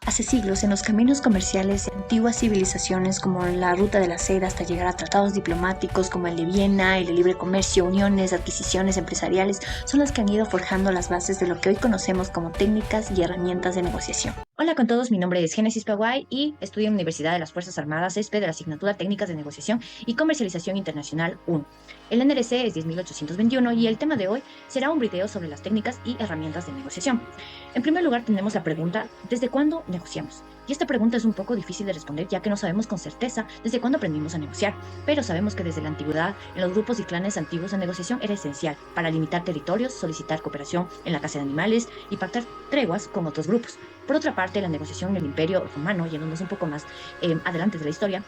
Hace siglos, en los caminos comerciales de antiguas civilizaciones como la Ruta de la Seda hasta llegar a tratados diplomáticos como el de Viena, el de libre comercio, uniones, adquisiciones empresariales, son las que han ido forjando las bases de lo que hoy conocemos como técnicas y herramientas de negociación. Hola con todos, mi nombre es Génesis Pawai y estudio en la Universidad de las Fuerzas Armadas CESPE de la asignatura Técnicas de Negociación y Comercialización Internacional 1. El NRC es 10.821 y el tema de hoy será un video sobre las técnicas y herramientas de negociación. En primer lugar tenemos la pregunta, ¿desde cuándo negociamos? Y esta pregunta es un poco difícil de responder ya que no sabemos con certeza desde cuándo aprendimos a negociar, pero sabemos que desde la antigüedad en los grupos y clanes antiguos la negociación era esencial para limitar territorios, solicitar cooperación en la caza de animales y pactar treguas con otros grupos. Por otra parte, la negociación en el Imperio Romano, yéndonos un poco más adelante de la historia,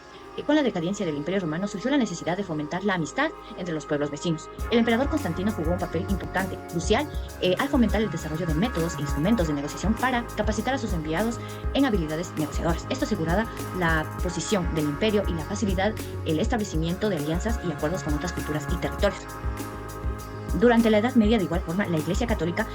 con la decadencia del Imperio Romano surgió la necesidad de fomentar la amistad entre los pueblos vecinos. El emperador Constantino jugó un papel importante, crucial, al fomentar el desarrollo de métodos e instrumentos de negociación para capacitar a sus enviados en habilidades negociadoras. Esto aseguraba la posición del imperio y la facilidad, el establecimiento de alianzas y acuerdos con otras culturas y territorios. Durante la Edad Media, de igual forma, la Iglesia Católica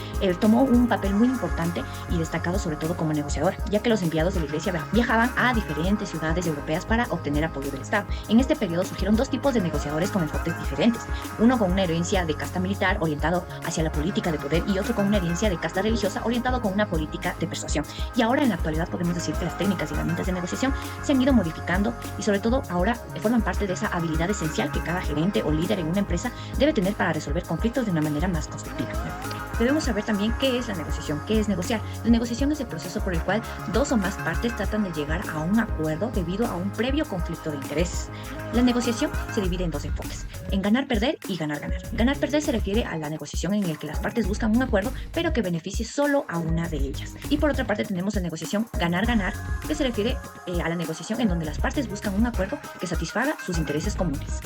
tomó un papel muy importante y destacado sobre todo como negociadora, ya que los enviados de la Iglesia viajaban a diferentes ciudades europeas para obtener apoyo del Estado. En este periodo surgieron dos tipos de negociadores con enfoques diferentes, uno con una herencia de casta militar orientado hacia la política de poder y otro con una herencia de casta religiosa orientado con una política de persuasión. Y ahora en la actualidad podemos decir que las técnicas y herramientas de negociación se han ido modificando y sobre todo ahora forman parte de esa habilidad esencial que cada gerente o líder en una empresa debe tener para resolver conflictos de una manera más constructiva. Debemos saber también qué es la negociación, qué es negociar. La negociación es el proceso por el cual dos o más partes tratan de llegar a un acuerdo debido a un previo conflicto de intereses. La negociación se divide en dos enfoques, en ganar-perder y ganar-ganar. Ganar-perder se refiere a la negociación en la que las partes buscan un acuerdo, pero que beneficie solo a una de ellas. Y por otra parte tenemos la negociación ganar-ganar, que se refiere a la negociación en donde las partes buscan un acuerdo que satisfaga sus intereses comunes.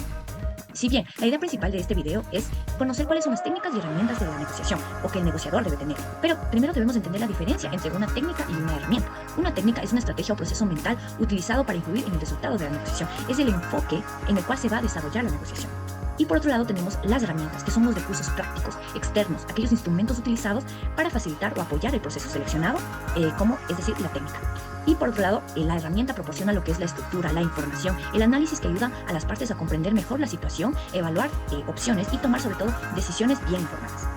Si bien la idea principal de este video es conocer cuáles son las técnicas y herramientas de la negociación o que el negociador debe tener, pero primero debemos entender la diferencia entre una técnica y una herramienta. Una técnica es una estrategia o proceso mental utilizado para influir en el resultado de la negociación, es el enfoque en el cual se va a desarrollar la negociación. Y por otro lado tenemos las herramientas, que son los recursos prácticos, externos, aquellos instrumentos utilizados para facilitar o apoyar el proceso seleccionado, es decir, la técnica. Y por otro lado, la herramienta proporciona lo que es la estructura, la información, el análisis que ayuda a las partes a comprender mejor la situación, evaluar opciones y tomar sobre todo decisiones bien informadas.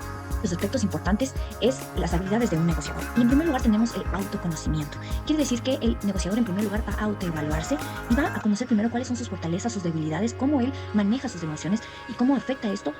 Los aspectos importantes es las habilidades de un negociador. Y en primer lugar tenemos el autoconocimiento. Quiere decir que el negociador en primer lugar va a autoevaluarse y va a conocer primero cuáles son sus fortalezas, sus debilidades, cómo él maneja sus emociones y cómo afecta esto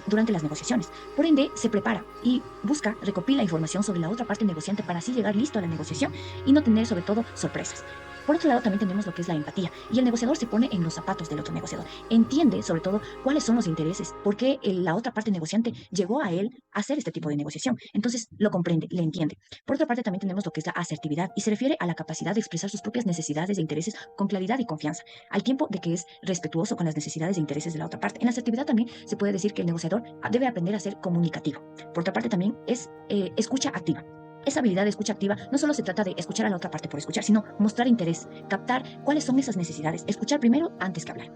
durante las negociaciones. Por ende, se prepara y busca, recopila información sobre la otra parte negociante para así llegar listo a la negociación y no tener sobre todo sorpresas. Por otro lado, también tenemos lo que es la empatía. Y el negociador se pone en los zapatos del otro negociador. Entiende, sobre todo, cuáles son los intereses, por qué la otra parte negociante llegó a él a hacer este tipo de negociación. Entonces, lo comprende, le entiende. Por otra parte, también tenemos lo que es la asertividad y se refiere a la capacidad de expresar sus propias necesidades e intereses con claridad y confianza, al tiempo de que es respetuoso con las necesidades e intereses de la otra parte. En la asertividad también se puede decir que el negociador debe aprender a ser comunicativo. Por otra parte, también es escucha activa. Esa habilidad de escucha activa no solo se trata de escuchar a la otra parte por escuchar, sino mostrar interés, captar cuáles son esas necesidades, escuchar primero antes que hablar.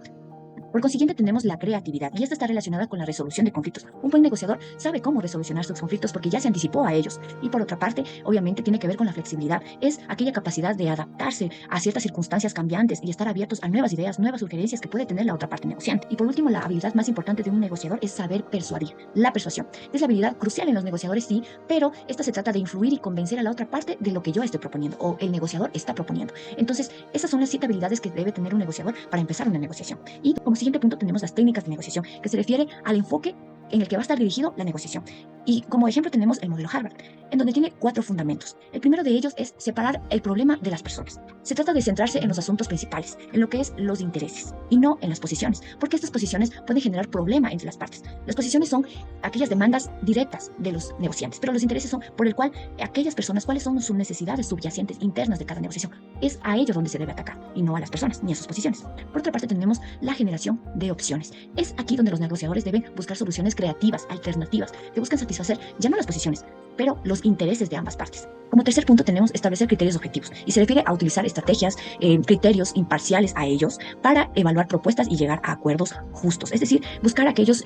Por consiguiente, tenemos la creatividad y esta está relacionada con la resolución de conflictos. Un buen negociador sabe cómo resolucionar sus conflictos porque ya se anticipó a ellos. Y por otra parte, obviamente tiene que ver con la flexibilidad. Es aquella capacidad de adaptarse a ciertas circunstancias cambiantes y estar abiertos a nuevas ideas, nuevas sugerencias que puede tener la otra parte negociante. Y por último, la habilidad más importante de un negociador es saber persuadir. La persuasión es la habilidad crucial en los negociadores, sí, pero esta se trata de influir y convencer a la otra parte de lo que yo estoy proponiendo o el negociador está proponiendo. Entonces, esas son las 7 habilidades que debe tener un negociador para empezar una negociación. Y como siguiente punto tenemos las técnicas de negociación, que se refiere al enfoque en el que va a estar dirigido la negociación. Y como ejemplo tenemos el modelo Harvard, en donde tiene 4 fundamentos. El primero de ellos es separar el problema de las personas. Se trata de centrarse en los asuntos principales, en lo que es los intereses, y no en las posiciones, porque estas posiciones pueden generar problema entre las partes. Las posiciones son aquellas demandas directas de los negociantes, pero los intereses son por el cual aquellas personas, cuáles son sus necesidades subyacentes internas de cada negociación. Es a ellos donde se debe atacar, y no a las personas, ni a sus posiciones. Por otra parte tenemos la generación de opciones. Es aquí donde los negociadores deben buscar soluciones creativas, alternativas, que buscan satisfacer ya no las posiciones, pero los intereses de ambas partes. Como tercer punto tenemos establecer criterios objetivos y se refiere a utilizar estrategias, criterios imparciales a ellos para evaluar propuestas y llegar a acuerdos justos. Es decir, buscar aquellos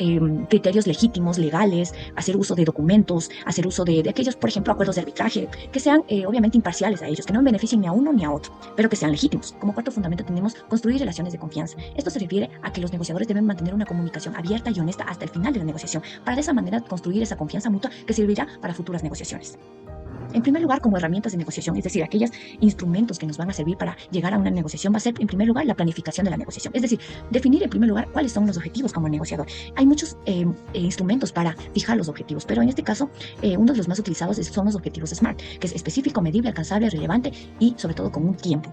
criterios legítimos, legales, hacer uso de documentos, hacer uso de aquellos, por ejemplo, acuerdos de arbitraje, que sean obviamente imparciales a ellos, que no beneficien ni a uno ni a otro, pero que sean legítimos. Como cuarto fundamento tenemos construir relaciones de confianza. Esto se refiere a que los negociadores deben mantener una comunicación abierta y honesta hasta el final de la negociación, para de esa manera construir esa confianza mutua que servirá para futuras negociaciones. En primer lugar, como herramientas de negociación, es decir, aquellos instrumentos que nos van a servir para llegar a una negociación, va a ser en primer lugar la planificación de la negociación, es decir, definir en primer lugar cuáles son los objetivos como negociador. Hay muchos instrumentos para fijar los objetivos, pero en este caso uno de los más utilizados son los objetivos SMART, que es específico, medible, alcanzable, relevante y sobre todo con un tiempo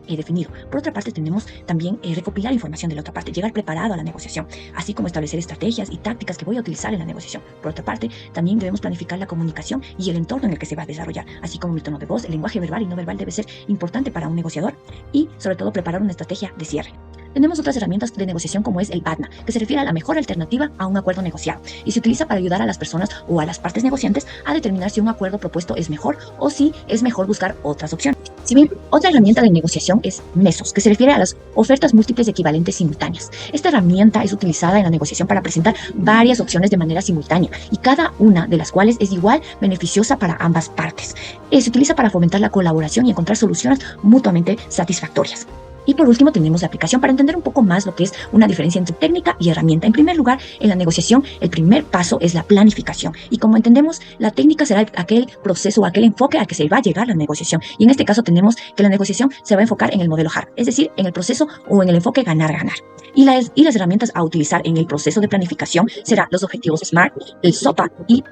definido. Por otra parte, tenemos también recopilar información de la otra parte, llegar preparado a la negociación, así como establecer estrategias y tácticas que voy a utilizar en la negociación. Por otra parte, también debemos planificar la comunicación y el entorno en el que se va a desarrollar, así como mi tono de voz, el lenguaje verbal y no verbal debe ser importante para un negociador y, sobre todo, preparar una estrategia de cierre. Tenemos otras herramientas de negociación como es el BATNA, que se refiere a la mejor alternativa a un acuerdo negociado y se utiliza para ayudar a las personas o a las partes negociantes a determinar si un acuerdo propuesto es mejor o si es mejor buscar otras opciones. Si bien, otra herramienta de negociación es MESOS, que se refiere a las ofertas múltiples equivalentes simultáneas. Esta herramienta es utilizada en la negociación para presentar varias opciones de manera simultánea y cada una de las cuales es igual beneficiosa para ambas partes. Se utiliza para fomentar la colaboración y encontrar soluciones mutuamente satisfactorias. Y por último tenemos la aplicación para entender un poco más lo que es una diferencia entre técnica y herramienta. En primer lugar, en la negociación, el primer paso es la planificación. Y como entendemos, la técnica será aquel proceso o aquel enfoque al que se va a llegar la negociación. Y en este caso tenemos que la negociación se va a enfocar en el modelo HARP, es decir, en el proceso o en el enfoque ganar-ganar. Y las herramientas a utilizar en el proceso de planificación serán los objetivos SMART, el SOPA y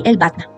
el BATNA.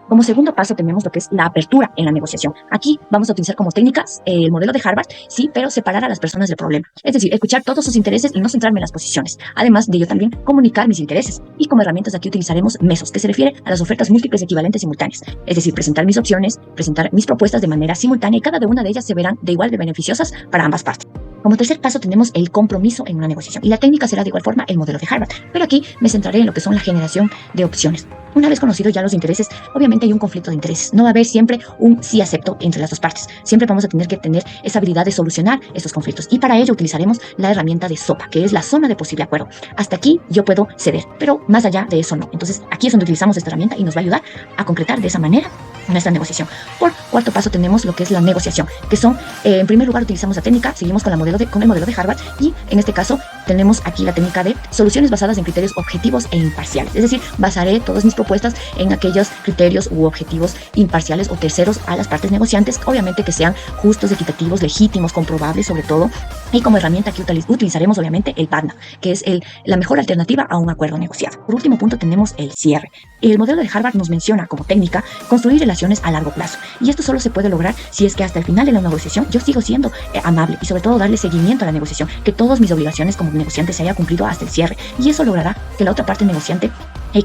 Como segundo paso tenemos lo que es la apertura en la negociación. Aquí vamos a utilizar como técnicas el modelo de Harvard, sí, pero separar a las personas del problema. Es decir, escuchar todos sus intereses y no centrarme en las posiciones. Además de ello también comunicar mis intereses. Y como herramientas aquí utilizaremos MESOS, que se refiere a las ofertas múltiples equivalentes simultáneas. Es decir, presentar mis opciones, presentar mis propuestas de manera simultánea y cada una de ellas se verán de igual de beneficiosas para ambas partes. Como tercer paso tenemos el compromiso en una negociación y la técnica será de igual forma el modelo de Harvard, pero aquí me centraré en lo que son la generación de opciones. Una vez conocidos ya los intereses, obviamente hay un conflicto de intereses. No va a haber siempre un sí acepto entre las dos partes. Siempre vamos a tener que tener esa habilidad de solucionar estos conflictos y para ello utilizaremos la herramienta de SOPA, que es la zona de posible acuerdo. Hasta aquí yo puedo ceder, pero más allá de eso no. Entonces aquí es donde utilizamos esta herramienta y nos va a ayudar a concretar de esa manera nuestra negociación. Por cuarto paso tenemos lo que es la negociación, que son, en primer lugar utilizamos la técnica, seguimos con el modelo de Harvard y en este caso tenemos aquí la técnica de soluciones basadas en criterios objetivos e imparciales. Es decir, basaré todas mis propuestas en aquellos criterios u objetivos imparciales o terceros a las partes negociantes, obviamente que sean justos, equitativos, legítimos, comprobables sobre todo. Y como herramienta aquí utilizaremos obviamente el BATNA, que es la mejor alternativa a un acuerdo negociado. Por último punto tenemos el cierre. El modelo de Harvard nos menciona como técnica construir relaciones a largo plazo. Y esto solo se puede lograr si es que hasta el final de la negociación yo sigo siendo amable y sobre todo darle seguimiento a la negociación, que todas mis obligaciones como negociante se haya cumplido hasta el cierre. Y eso logrará que la otra parte negociante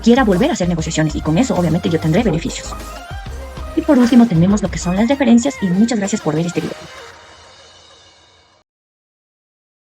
quiera volver a hacer negociaciones y con eso obviamente yo tendré beneficios. Y por último tenemos lo que son las referencias y muchas gracias por ver este video.